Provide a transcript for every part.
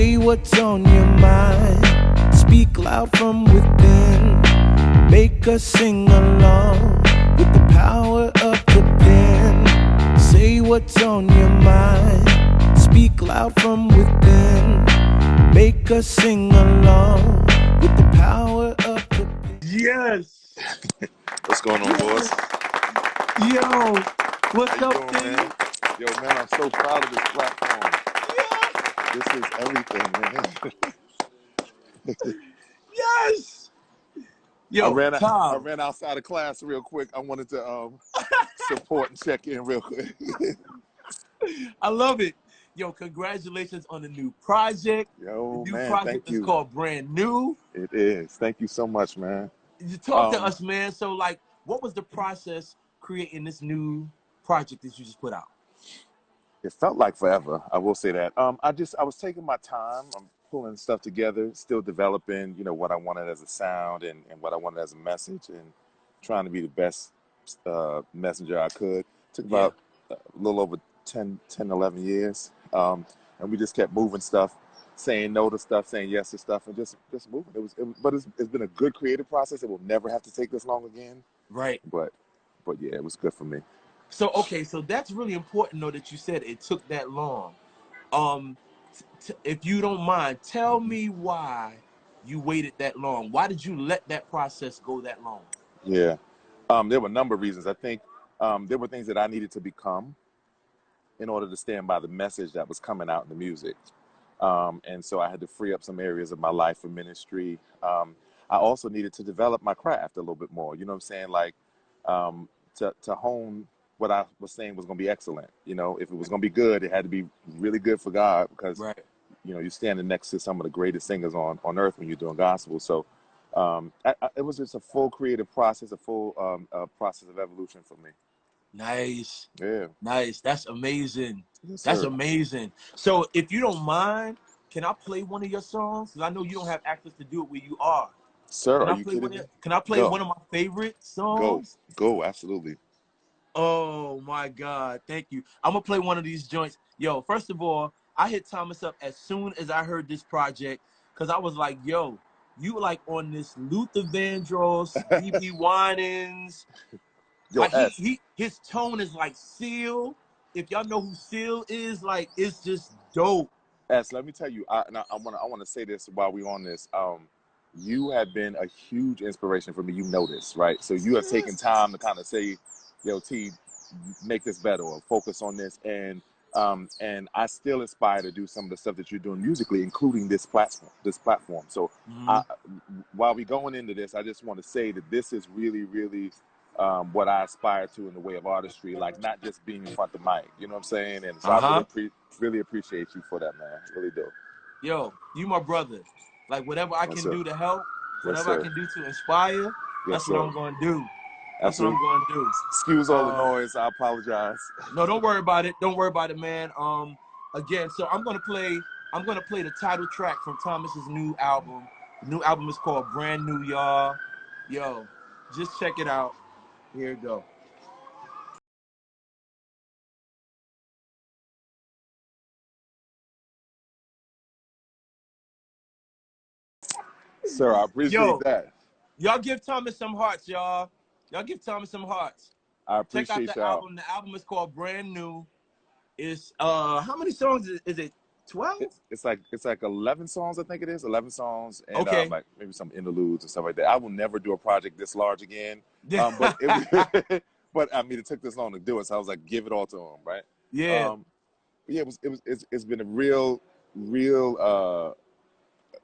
Say what's on your mind. Speak loud from within. Make us sing along with the power of the pen. Say what's on your mind. Speak loud from within. Make us sing along with the power of the pen. Yes. What's going on, boys? Yo, what's How you up, doing, man? Yo, man, I'm so proud of this platform. Yeah. This is everything, man. Yes. Yo, I Tom. ran outside of class real quick. I wanted to support and check in real quick. I love it. Yo, congratulations on the new project. Yo, The new man, thank project is you. called Brand New. It is. Thank you so much, man. You talk to us, man. So, like, what was the process creating this new project that you just put out? It felt like forever. I will say that. I was taking my time. I'm pulling stuff together, still developing, what I wanted as a sound and what I wanted as a message, and trying to be the best messenger I could. Took about a little over 10, 11 years. And we just kept moving stuff, saying no to stuff, saying yes to stuff, and just moving. But it's been a good creative process. It will never have to take this long again. Right. But yeah, it was good for me. So, okay, so that's really important, though, that you said it took that long. If you don't mind, tell me why you waited that long. Why did you let that process go that long? Yeah. There were a number of reasons. I think there were things that I needed to become in order to stand by the message that was coming out in the music. And so I had to free up some areas of my life for ministry. I also needed to develop my craft a little bit more. You know what I'm saying? Like to hone what I was saying was going to be excellent. If it was going to be good, it had to be really good for God, because Right. you're standing next to some of the greatest singers on earth when you're doing gospel. So it was just a full creative process, a full process of evolution for me. Nice. Yeah. Nice. That's amazing. Yes, That's sir. amazing. So if you don't mind, can I play one of your songs? Because I know you don't have access to do it where you are. Sir, Can are I you play kidding me? Can I play one of my favorite songs? Go, absolutely. Oh my God. Thank you. I'm gonna play one of these joints. Yo, first of all, I hit Thomas up as soon as I heard this project, because I was like, yo, you like on this Luther Vandross, BB Winans. Yo, Like S. his tone is like Seal. If y'all know who Seal is, like, it's just dope. S, let me tell you, I want to say this while we're on this. You have been a huge inspiration for me. You know this, right? So you have taken time to kind of say, yo, T, make this better, or focus on this. And I still aspire to do some of the stuff that you're doing musically, including this platform. So while we're going into this, I just want to say that this is really, really what I aspire to in the way of artistry, like not just being in front of the mic, you know what I'm saying? And so I really appreciate you for that, man. Really do. Yo, you my brother. Like, whatever I can do to help, whatever I can do to inspire, that's what I'm going to do. That's what I'm going to do. Excuse all the noise. I apologize. No, don't worry about it. Don't worry about it, man. Again, so I'm gonna play the title track from Thomas's new album. The new album is called Brand New, y'all. Yo, just check it out. Here you go. Sir, I appreciate that. Y'all give Thomas some hearts, y'all. Y'all give Thomas some hearts. I appreciate Check out the album. The album is called Brand New. It's how many songs is it? 12? It's like 11 songs, I think it is. 11 songs, and like maybe some interludes and stuff like that. I will never do a project this large again. But but I mean, it took this long to do it, so I was like, give it all to him, right? Yeah. Yeah, it's been a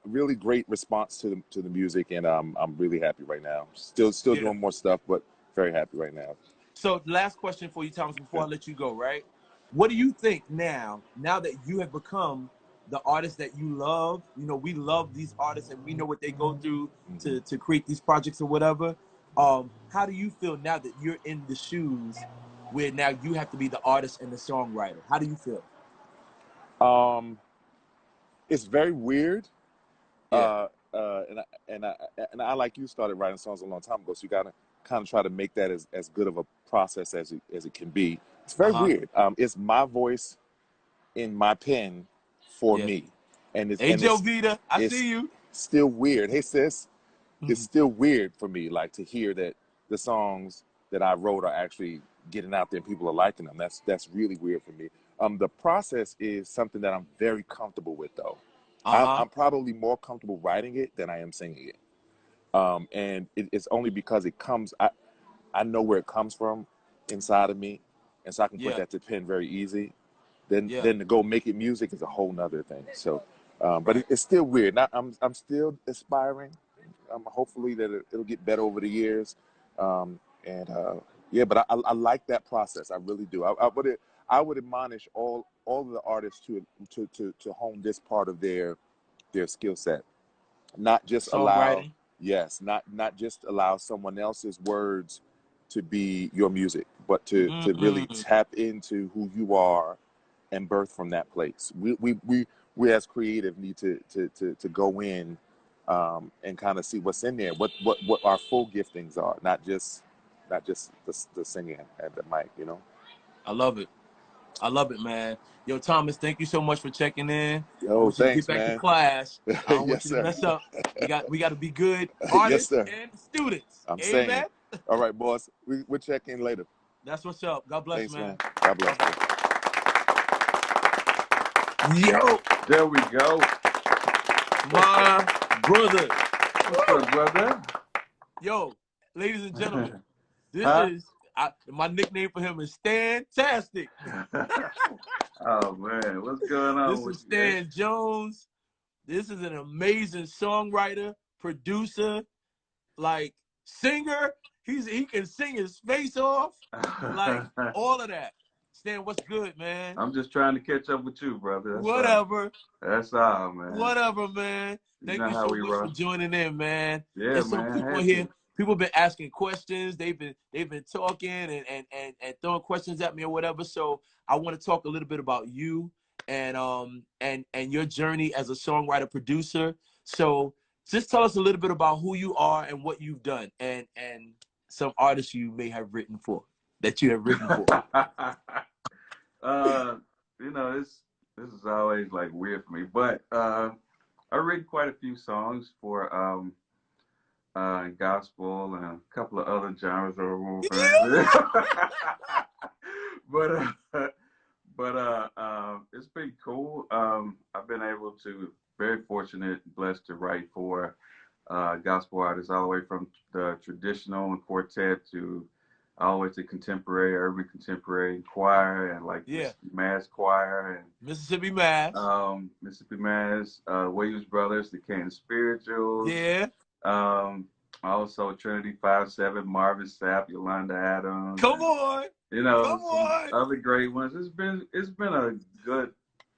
really great response to the music, and I'm really happy right now. Still doing more stuff, but very happy right now. So last question for you, Thomas, before I let you go, right? What do you think now that you have become the artist that you love? We love these artists and we know what they go through to create these projects or whatever. How do you feel now that you're in the shoes where now you have to be the artist and the songwriter? How do you feel? It's very weird. Yeah. And I like you started writing songs a long time ago, so you gotta kind of try to make that as good of a process as it can be. It's very weird. It's my voice in my pen for me. and Hey, Joe Vita, I it's see you. still weird. Hey sis, it's Mhm. still weird for me, like, to hear that the songs that I wrote are actually getting out there and people are liking them. That's really weird for me. The process is something that I'm very comfortable with, though. Uh-huh. I'm probably more comfortable writing it than I am singing it. And it's only because it comes. I know where it comes from inside of me, and so I can put Yeah. that to pen very easy. Yeah. Then to go make it music is a whole nother thing. So, but Right. it's still weird. Now, I'm still aspiring. Hopefully that it'll get better over the years. And yeah, but I like that process. I really do. I would admonish all of the artists to hone this part of their skill set. Not just allow, Songwriting. yes, not just allow someone else's words to be your music, but to really Mm. tap into who you are and birth from that place. We as creative need to go in and kind of see what's in there, what our full giftings are, not just the singing at the mic, you know. I love it. I love it, man. Yo, Thomas, thank you so much for checking in. I Yo, want you to get thanks, back to man. class. I don't want Yes, you to sir. mess up. We got to be good Yes, artists sir. and students. I'm saying. Amen. All right, boss. We'll check in later. That's what's up. God bless, Thanks, man. man. God God bless. bless. Yo, There we go. my brother. What's up, brother? Yo, ladies and gentlemen, this Huh? is my nickname for him is Stan-tastic. Oh man, what's going on This with is you, eh? Stan Jones. This is an amazing songwriter, producer, like singer. He can sing his face off, like all of that. Stan, what's good, man? I'm just trying to catch up with you, brother. That's all. Whatever. That's all, man. Whatever, man. You Thank know you how so we much for roll. joining in, man. Yeah, There's some man. people Had here. to. People been asking questions. They've been talking and throwing questions at me or whatever. So I want to talk a little bit about you and your journey as a songwriter producer. So just tell us a little bit about who you are and what you've done and some artists you may have written for that you have written for. You know, this is always like weird for me, but I've written quite a few songs for gospel and a couple of other genres that we're but it's been cool. I've been able to, very fortunate, blessed to write for gospel artists all the way from the traditional and quartet to all the way to contemporary, urban contemporary choir and like Yeah. mass choir and Mississippi Mass. Mississippi Mass, Williams Brothers, the Canton Spirituals. Yeah. Also Trinity 5-7, Marvin Sapp, Yolanda Adams. Come on. You know, Come some on. other great ones. It's been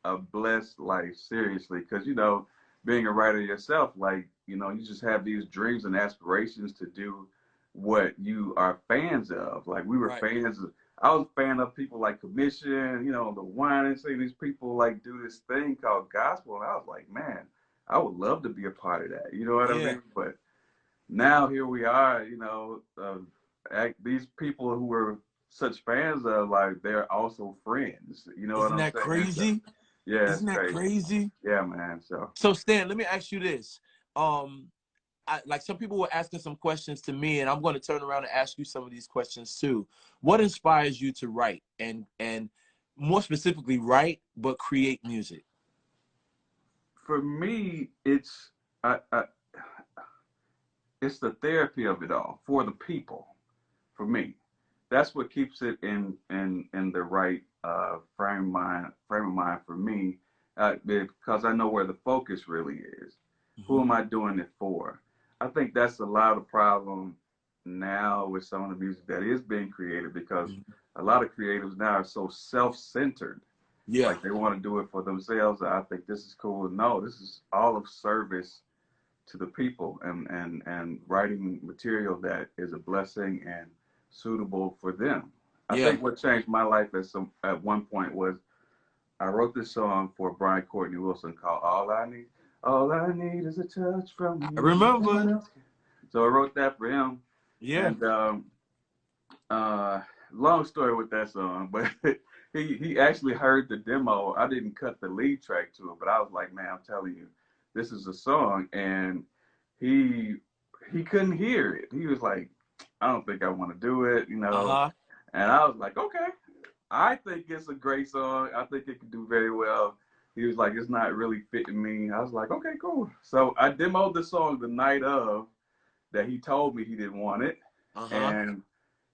a blessed life, seriously, because you know, being a writer yourself, like, you know, you just have these dreams and aspirations to do what you are fans of. Like we were Right. fans of, I was a fan of people like Commission, you know, the wine and seeing these people like do this thing called gospel, and I was like, man, I would love to be a part of that. You know what I Yeah. mean? But now here we are, you know, these people who were such fans of, like, they're also friends. You know Isn't what I'm that saying? crazy? So, yeah, it's Isn't that crazy. crazy? Yeah, man. So Stan, let me ask you this. Like some people were asking some questions to me, and I'm going to turn around and ask you some of these questions too. What inspires you to write and more specifically write but create music? For me, it's it's the therapy of it all for the people. For me, that's what keeps it in the right frame of mind for me, because I know where the focus really is. Who am I doing it for? I think that's a lot of problem now with some of the music that is being created, because a lot of creatives now are so self-centered. Yeah. Like they want to do it for themselves. I think this is cool. No, this is all of service to the people and writing material that is a blessing and suitable for them. I Yeah. think what changed my life at one point was I wrote this song for Brian Courtney Wilson called All I Need is a Touch from You. I remember. So I wrote that for him. Yeah. And long story with that song, but he actually heard the demo. I didn't cut the lead track to it, but I was like, man, I'm telling you, this is a song, and he couldn't hear it. He was like, I don't think I want to do it, you know. Uh-huh. And I was like, okay, I think it's a great song. I think it could do very well. He was like, it's not really fitting me. I was like, okay, cool. So I demoed the song the night of that he told me he didn't want it. Uh-huh. And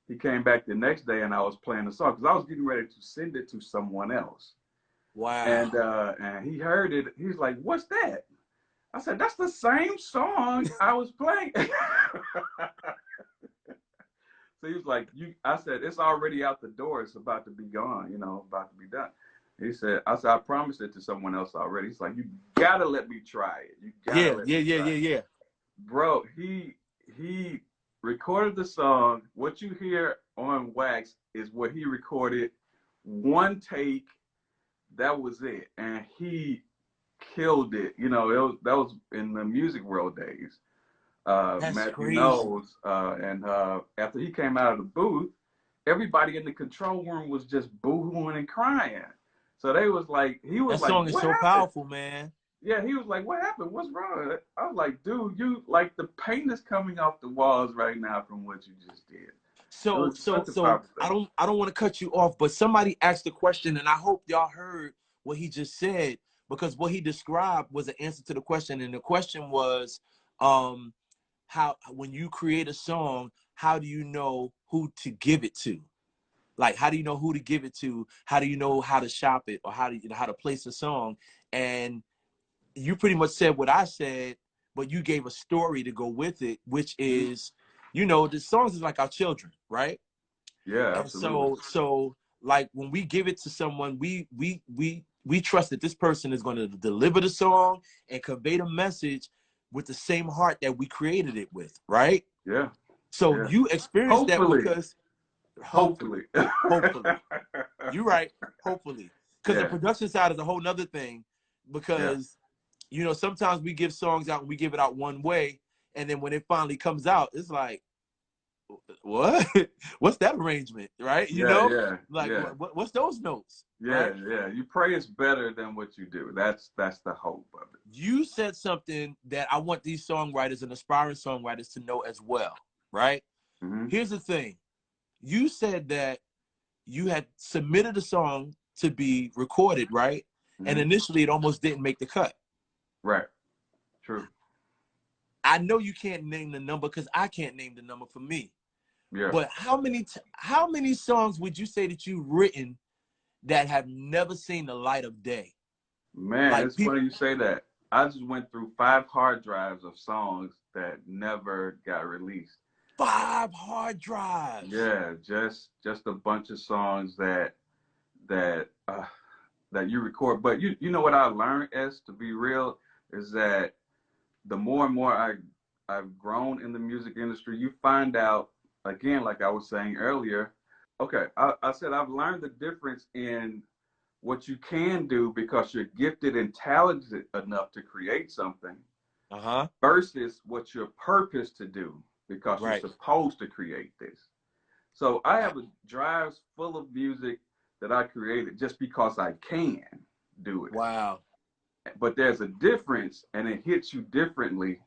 he came back the next day and I was playing the song because I was getting ready to send it to someone else. Wow. And he heard it. He was like, what's that? I said, that's the same song I was playing. So he was like, I said, it's already out the door. It's about to be gone, you know, about to be done. He said, I said, I promised it to someone else already. He's like, you gotta let me try it. You gotta let me try it. Yeah. Bro, he recorded the song. What you hear on wax is what he recorded. One take, that was it. And he killed it. You know, that was in the music world days. That's Matthew crazy. knows. And after he came out of the booth, everybody in the control room was just boo-hooing and crying. So they was like, he was that like, song is what so happened? Powerful, man. Yeah, he was like, what happened? What's wrong? I was like, dude, you like the paint is coming off the walls right now from what you just did. So I don't want to cut you off, but somebody asked a question, and I hope y'all heard what he just said, because what he described was an answer to the question, and the question was, how when you create a song, how do you know who to give it to? Like, how do you know who to give it to? How do you know how to shop it, or how to place a song? And you pretty much said what I said, but you gave a story to go with it, which is, you know, the songs is like our children, right? Yeah, and absolutely. so like when we give it to someone, we trust that this person is going to deliver the song and convey the message with the same heart that we created it with, right? Yeah. So Yeah. you experienced that because hopefully. You're right. Hopefully. Because Yeah. the production side is a whole nother thing, because you know, sometimes we give songs out and we give it out one way, and then when it finally comes out, it's like, what? What's that arrangement, right? You know, like what's those notes? Yeah, right? yeah. You pray it's better than what you do. That's the hope of it. You said something that I want these songwriters and aspiring songwriters to know as well, right? Mm-hmm. Here's the thing. You said that you had submitted a song to be recorded, right? Mm-hmm. And initially it almost didn't make the cut. Right. True. I know you can't name the number because I can't name the number for me. Yeah. But how many songs would you say that you've written that have never seen the light of day? Man, like it's funny you say that. I just went through 5 hard drives of songs that never got released. 5 hard drives. Yeah, just a bunch of songs that you record. But you know what I learned, to be real, is that the more and more I've grown in the music industry, you find out, again, like I was saying earlier, okay, I said I've learned the difference in what you can do because you're gifted and talented enough to create something versus what you're purposed to do because you're supposed to create this. So I have drives full of music that I created just because I can do it. Wow. But there's a difference, and it hits you differently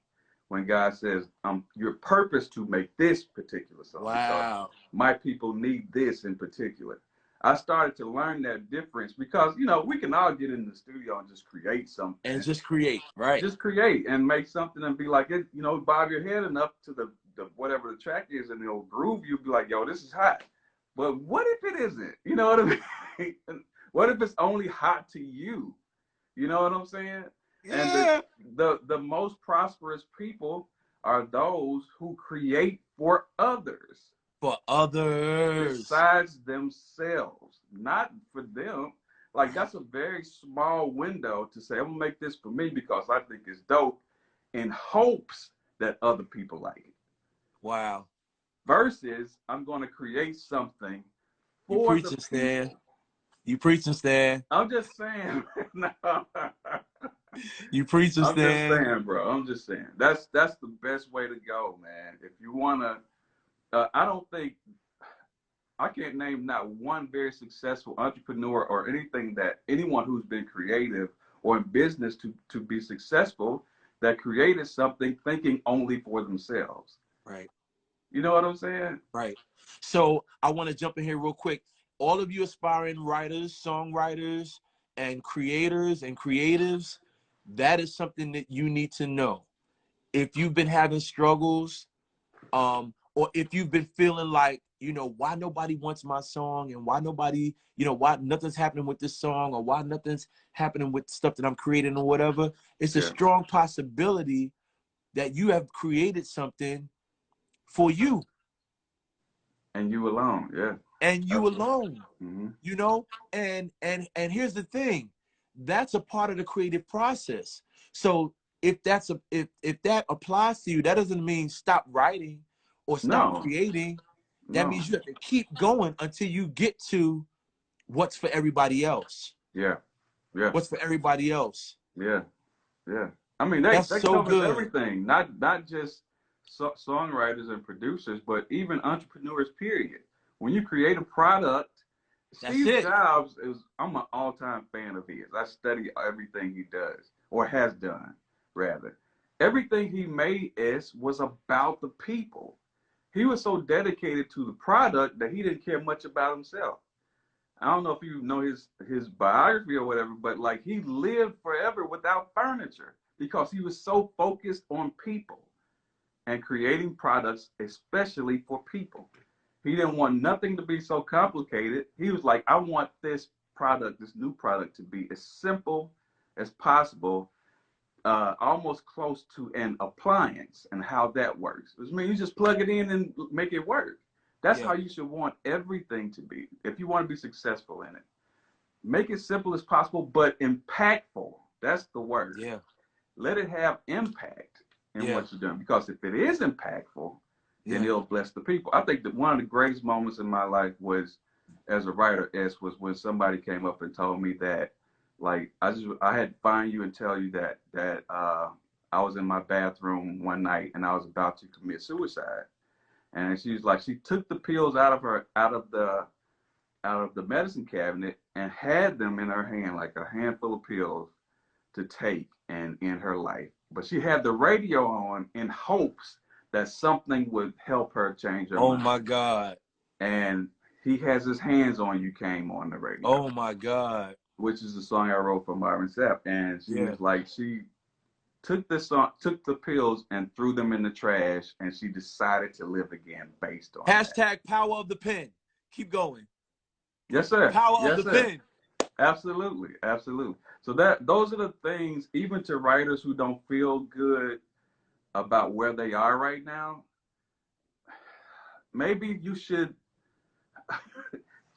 when God says, you're purposed to make this particular song. Wow. My people need this in particular. I started to learn that difference because, you know, we can all get in the studio and just create something. And just create, right? Just create and make something and be like, it, you know, bob your head enough to the whatever the track is and it'll groove you, be like, yo, this is hot. But what if it isn't? You know what I mean? What if it's only hot to you? You know what I'm saying? Yeah. And the most prosperous people are those who create for others. For others. Besides themselves. Not for them. Like, that's a very small window to say, I'm going to make this for me because I think it's dope in hopes that other people like it. Wow. Versus, I'm going to create something for the people. Stan. You preaching, Stan. I'm just saying. No. You preaching, Stan. I'm just saying, bro. I'm just saying. That's the best way to go, man. If you want to, I don't think I can't name not one very successful entrepreneur or anyone who's been creative or in business to be successful that created something thinking only for themselves. Right. You know what I'm saying? Right. So I want to jump in here real quick. All of you aspiring writers, songwriters, and creators and creatives, that is something that you need to know. If you've been having struggles, or if you've been feeling like, you know, why nobody wants my song, and why nobody, you know, why nothing's happening with this song, or why nothing's happening with stuff that I'm creating or whatever, it's a strong possibility that you have created something for you. And you alone, yeah. And you Absolutely. alone, you know, and here's the thing, that's a part of the creative process. So if that applies to you, that doesn't mean stop writing or stop creating. That means you have to keep going until you get to what's for everybody else. Yeah. What's for everybody else. Yeah. I mean, that so covers good. everything, not just songwriters and producers, but even entrepreneurs, period. When you create a product, Steve Jobs I'm an all-time fan of his. I study everything he does, or has done, rather. Everything he made was about the people. He was so dedicated to the product that he didn't care much about himself. I don't know if you know his biography or whatever, but like he lived forever without furniture because he was so focused on people and creating products, especially for people. He didn't want nothing to be so complicated. He was like, I want this new product to be as simple as possible, almost close to an appliance and how that works. I mean, you just plug it in and make it work. That's how you should want everything to be if you want to be successful in it. Make it simple as possible, but impactful. That's the word. Yeah. Let it have impact in what you're doing. Because if it is impactful, then it'll bless the people. I think that one of the greatest moments in my life was, as a writer, was when somebody came up and told me that, like, I had to find you and tell you that I was in my bathroom one night and I was about to commit suicide. And she was like, she took the pills out of the medicine cabinet and had them in her hand, like a handful of pills to take and in her life. But she had the radio on in hopes that something would help her change her mind. Oh my God. And He Has His Hands on You came on the radio. Oh my God. Which is the song I wrote for Marvin Sapp. And she was like, she took the pills and threw them in the trash, and she decided to live again based on that. Power of the pen. Keep going. Yes, sir. Power of the pen. Absolutely. So those are the things, even to writers who don't feel good about where they are right now, maybe you should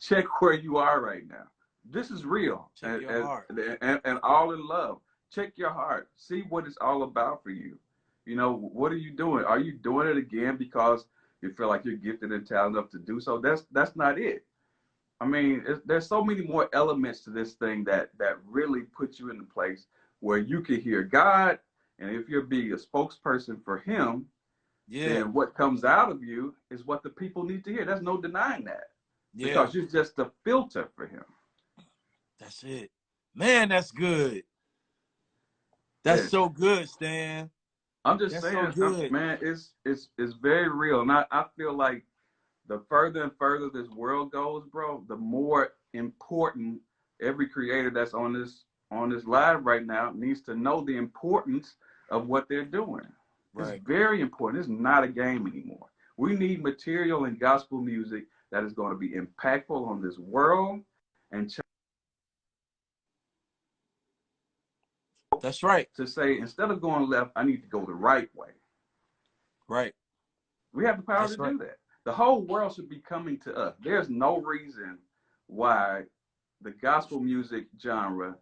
check where you are right now. This is real. Check your heart. And all in love. Check your heart. See what it's all about for you. You know, what are you doing? Are you doing it again because you feel like you're gifted and talented enough to do so? That's not it. I mean, there's so many more elements to this thing that really put you in the place where you can hear God, and if you're being a spokesperson for Him, then what comes out of you is what the people need to hear. There's no denying that. Because you're just a filter for Him. That's it. Man, that's good. That's so good, Stan. I'm just saying, man, it's very real. And I feel like the further and further this world goes, bro, the more important every creator that's on this live right now needs to know the importance of what they're doing. Right. It's very important. It's not a game anymore. We need material and gospel music that is going to be impactful on this world and that's right. To say, instead of going left, I need to go the right way. Right. We have the power to do that. The whole world should be coming to us. There's no reason why the gospel music genre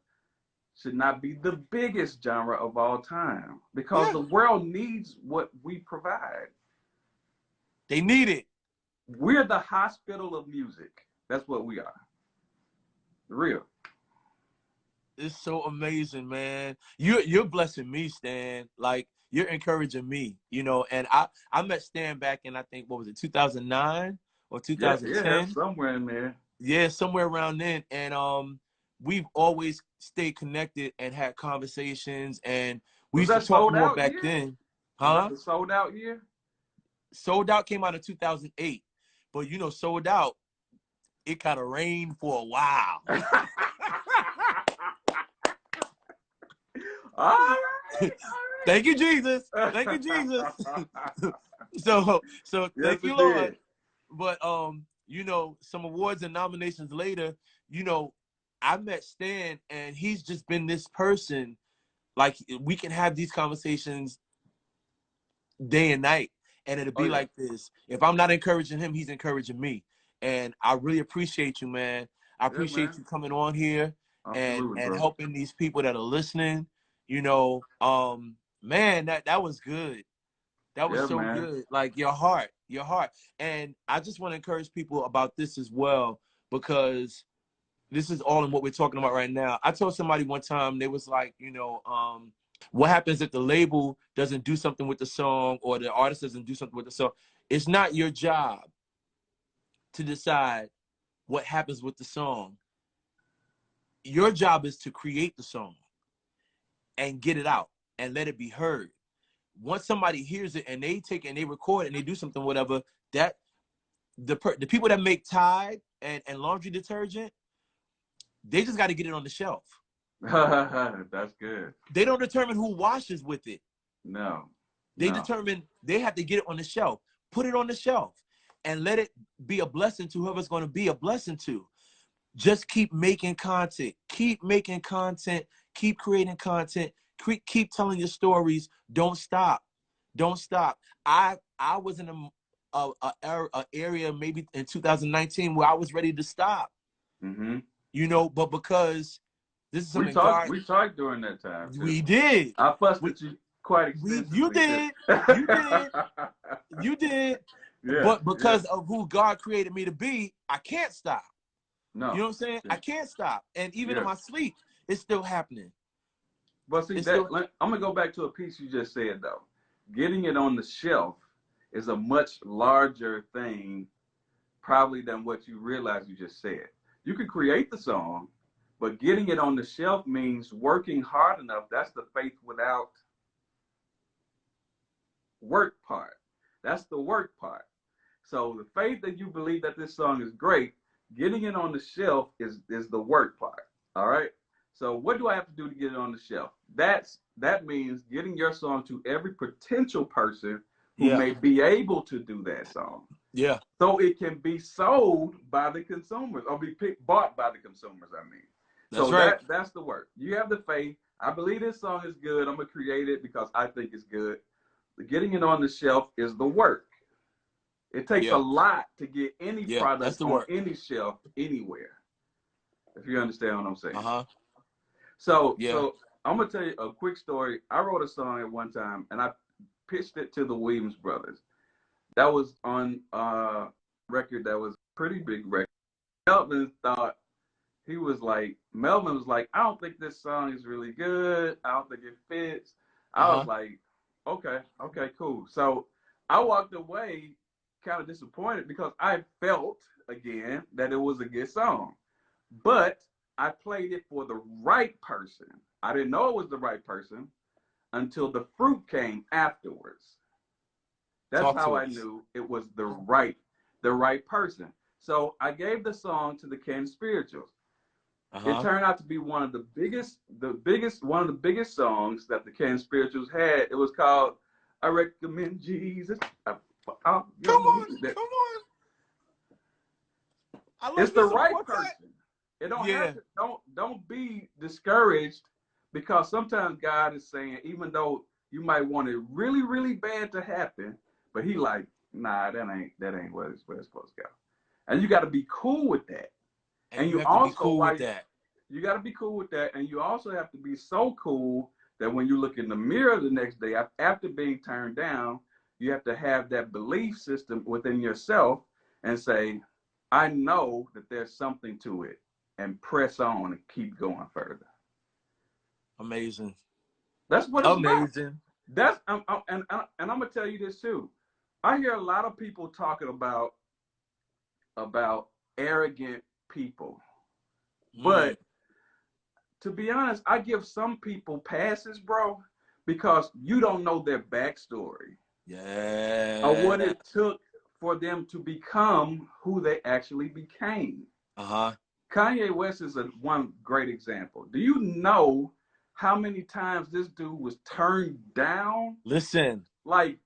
should not be the biggest genre of all time, because the world needs what we provide. They need it. We're the hospital of music. That's what we are. Real. It's so amazing, man. You're blessing me, Stan. Like, you're encouraging me, you know. And I met Stan back in, I think, what was it, 2009 or Yeah, yeah, 2010. somewhere in there. Yeah, somewhere around then. And we've always stayed connected and had conversations, and we Was used to that talk sold more out back year? then. Was that Huh? the sold out year? Sold Out came out in 2008. But you know, Sold Out, it kind of rained for a while. All right, Thank you, Jesus. all right. Thank you, Jesus. So Yes, thank you, it Lord. did. But you know, some awards and nominations later, you know, I met Stan, and he's just been this person. Like, we can have these conversations day and night, and it'll Oh be yeah, like this. If I'm not encouraging him, he's encouraging me. And I really appreciate you, man. I yeah, appreciate man. you coming on here Absolutely, and bro. helping these people that are listening. You know, man, that was good. That was Yeah, so man. good. Like, your heart, your heart. And I just want to encourage people about this as well, because this is all in what we're talking about right now. I told somebody one time, they was like, you know, what happens if the label doesn't do something with the song, or the artist doesn't do something with the song? It's not your job to decide what happens with the song. Your job is to create the song and get it out and let it be heard. Once somebody hears it and they take it and they record it and they do something, whatever, that the people that make Tide and laundry detergent, they just got to get it on the shelf. That's good. They don't determine who washes with it. No, They no. determine they have to get it on the shelf. Put it on the shelf and let it be a blessing to whoever's going to be a blessing to. Just keep making content. Keep making content. Keep creating content. Keep telling your stories. Don't stop. Don't stop. I was in a area maybe in 2019 where I was ready to stop. Mm-hmm. You know, but because this is We something talked. God, We talked during that time too. we did. I fussed We at you quite you extensively too. did. You did. You did. Yeah, But yeah. because of who God created me to be, I can't stop. You No. know what I'm saying? Yeah. I can't stop. And even in Yeah. my sleep, it's still happening. But see It's that still I'm gonna go back to a piece you just said though. Getting it on the shelf is a much larger thing probably than what you realize you just said. You can create the song, but getting it on the shelf means working hard enough. That's the faith without work part. That's the work part. So the faith that you believe that this song is great, getting it on the shelf is the work part. All right. So what do I have to do to get it on the shelf? That means getting your song to every potential person who yeah. may be able to do that song, Yeah. so it can be sold by the consumers or be bought by the consumers. I mean, That's so right. that's the work. You have the faith. I believe this song is good. I'm gonna create it because I think it's good. Getting it on the shelf is the work. It takes a Yeah. lot to get any Yeah. That's product the on work. any shelf anywhere. If you understand what I'm saying. Uh-huh. So Yeah. so I'm gonna tell you a quick story. I wrote a song at one time and I pitched it to the Williams brothers. That was on a record that was a pretty big record. Melvin thought Melvin was like, I don't think this song is really good. I don't think it fits. I was Uh-huh. like, okay, cool. So I walked away kind of disappointed because I felt again that it was a good song. But I played it for the right person. I didn't know it was the right person until the fruit came afterwards. That's Talk how to I us. knew it was the right person. So I gave the song to the Ken Spirituals. It Uh-huh. turned out to be one of the biggest songs that the Ken Spirituals had. It was called "I Recommend Jesus." Come on. Come on. I It's love the your right support that. person. It don't have Yeah. to. Don't be discouraged because sometimes God is saying, even though you might want it really really bad to happen, but He like, nah, that ain't where it's supposed to go. And you got to be cool with that. And And you you have to be also cool with that. you got to be cool with that, and you also have to be so cool that when you look in the mirror the next day after being turned down, you have to have that belief system within yourself and say, I know that there's something to it, and press on and keep going further. Amazing. That's what it's about. Amazing. That's and I'm gonna tell you this too. I hear a lot of people talking about about arrogant people. But to be honest, I give some people passes, bro, because you don't know their backstory. Yeah. Or what it took for them to become who they actually became. Kanye West is one great example. Do you know how many times this dude was turned down? Listen. Like,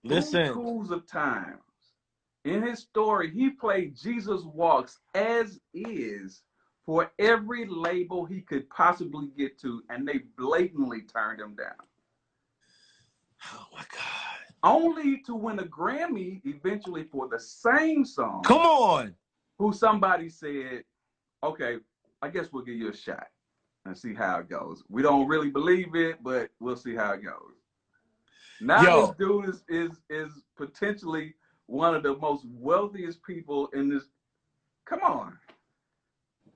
bukus of times. In his story, he played Jesus Walks as is for every label he could possibly get to, and they blatantly turned him down. Oh my God. Only to win a Grammy eventually for the same song. Come on. Who somebody said, okay, I guess we'll give you a shot and see how it goes. We don't really believe it, but we'll see how it goes. Now this dude is potentially one of the most wealthiest people in this. Come on.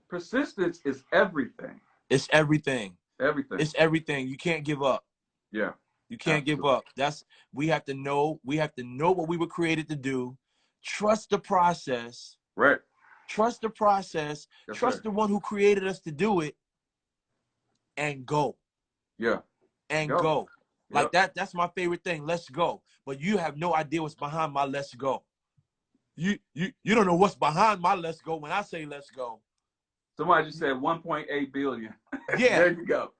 Persistence is everything. It's everything. Everything. It's everything. You can't give up. Yeah. You can't give up. We have to know what we were created to do. Trust the process. Right. Trust the process. Yes, trust the one who created us to do it. And go. Yeah. And go. Like that's my favorite thing. Let's go. But you have no idea what's behind my let's go. You don't know what's behind my let's go when I say let's go. Somebody just said 1.8 billion. Yeah. There you go.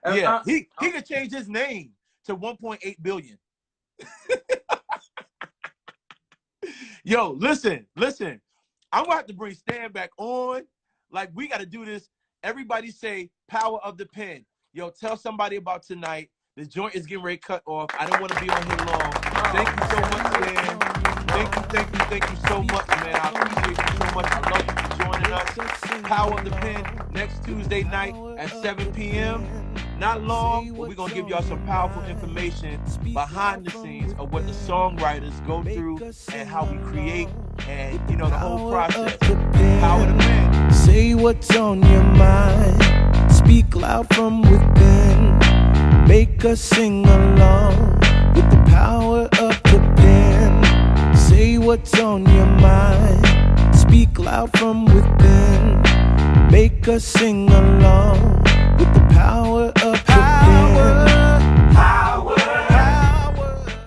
And yeah. He could change his name to 1.8 billion. Yo, listen. I'm gonna have to bring Stan back on. Like, we gotta do this. Everybody say power of the pen. Yo, tell somebody about tonight. The joint is getting ready to cut off. I don't want to be on here long. Thank you so much, man. Thank you so much, man. I appreciate you so much. I love you for joining us. Power of the Pen next Tuesday night at 7 p.m. Not long, but we're going to give y'all some powerful information behind the scenes of what the songwriters go through and how we create and, you know, the whole process. Power of the Pen. Say what's on your mind. Speak loud from within. Make us sing along with the power of the pen. Say what's on your mind. Speak loud from within. Make us sing along with the power